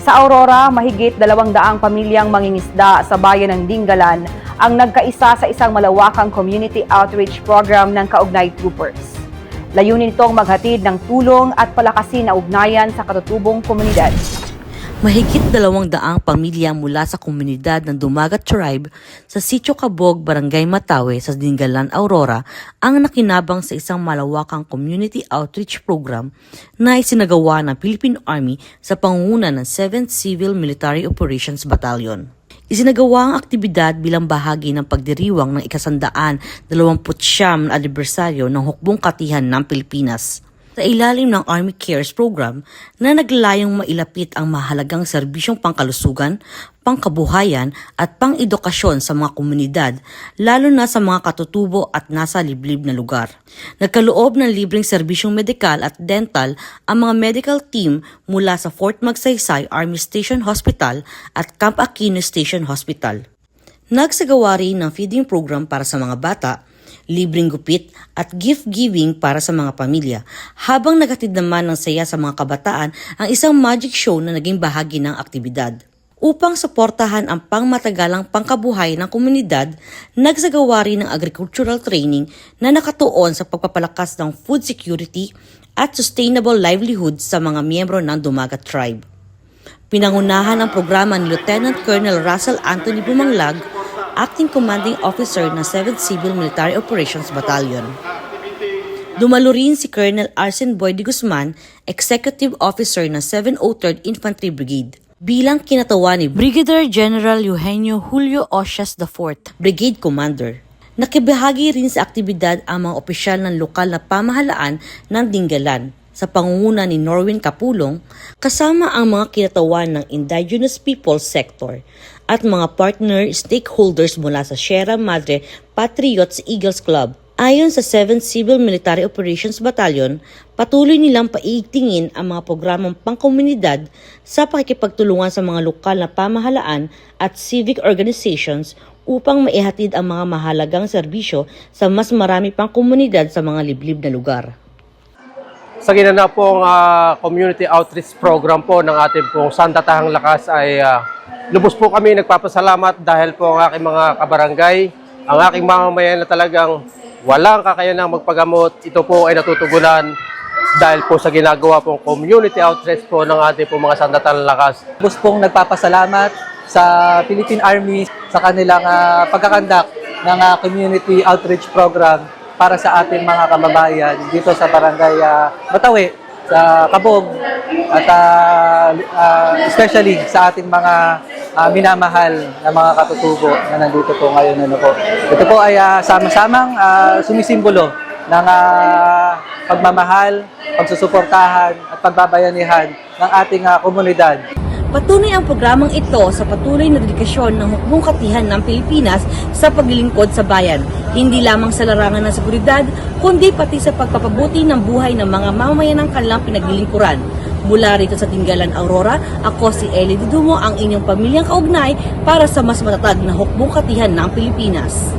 Sa Aurora, mahigit 200 pamilyang mangingisda sa bayan ng Dingalan ang nagkaisa sa isang malawakang community outreach program ng Kaugnay Troopers. Layunin nitong maghatid ng tulong at palakasin na ugnayan sa katutubong komunidad. Mahigit 200 pamilya mula sa komunidad ng Dumagat Tribe sa Sitio Cabog, Barangay Matawe sa Dingalan, Aurora ang nakinabang sa isang malawakang community outreach program na isinagawa ng Philippine Army sa pangunguna ng 7th Civil Military Operations Battalion. Isinagawa ang aktibidad bilang bahagi ng pagdiriwang ng 129 na anibersaryo ng Hukbong Katihan ng Pilipinas. Sa ilalim ng Army Cares Program na naglayong mailapit ang mahalagang serbisyong pangkalusugan, pangkabuhayan at pang-edukasyon sa mga komunidad, lalo na sa mga katutubo at nasa liblib na lugar. Nagkaloob ng libreng serbisyong medikal at dental ang mga medical team mula sa Fort Magsaysay Army Station Hospital at Camp Aquino Station Hospital. Nagsagawa rin ng feeding program para sa mga bata, libreng gupit at gift-giving para sa mga pamilya, habang naghatid naman ng saya sa mga kabataan ang isang magic show na naging bahagi ng aktibidad. Upang suportahan ang pangmatagalang pangkabuhay ng komunidad, nagsagawa rin ng agricultural training na nakatuon sa pagpapalakas ng food security at sustainable livelihood sa mga miyembro ng Dumagat Tribe. Pinangunahan ang programa ni Lieutenant Colonel Russell Anthony Bumanglag, Acting Commanding Officer ng 7th Civil Military Operations Battalion. Dumalo rin si Colonel Arsen Boy de Guzman, Executive Officer ng 703rd Infantry Brigade, bilang kinatawa ni Brigadier General Eugenio Julio Ocias IV, Brigade Commander. Nakibahagi rin sa aktibidad ang mga opisyal ng lokal na pamahalaan ng Dingalan sa pangunguna ni Norwin Capulong, kasama ang mga kinatawan ng Indigenous Peoples Sector at mga partner stakeholders mula sa Sierra Madre Patriots Eagles Club. Ayon sa 7th Civil Military Operations Battalion, patuloy nilang paiigtingin ang mga programang pangkomunidad sa pakikipagtulungan sa mga lokal na pamahalaan at civic organizations upang maihatid ang mga mahalagang serbisyo sa mas marami pang komunidad sa mga liblib na lugar. Sa ginanap pong community outreach program po ng ating pong Sandatahang Lakas ay lubos po kami nagpapasalamat dahil po ang aking mga kabarangay, ang aking mamamayan na talagang walang kakayanang magpagamot. Ito po ay natutugunan dahil po sa ginagawa pong community outreach po ng ating pong mga Sandatahang Lakas. Lubos pong nagpapasalamat sa Philippine Army sa kanilang pagkakandak ng community outreach program para sa ating mga kababayan dito sa Barangay Matawe, sa Cabog, at especially sa ating mga minamahal na mga katutubo na nandito po ngayon. Ito po ay sama-samang sumisimbolo ng pagmamahal, pagsusuportahan at pagbabayanihan ng ating komunidad. Patuloy ang programang ito sa patuloy na dedikasyon ng Hukbong Katihan ng Pilipinas sa paglilingkod sa bayan, hindi lamang sa larangan ng seguridad, kundi pati sa pagpapabuti ng buhay ng mga mamamayan ng kanilang pinaglilingkuran. Mula rito sa Dingalan, Aurora, ako si Ellie Dudumo, ang inyong pamilyang kaugnay para sa mas matatag na Hukbong Katihan ng Pilipinas.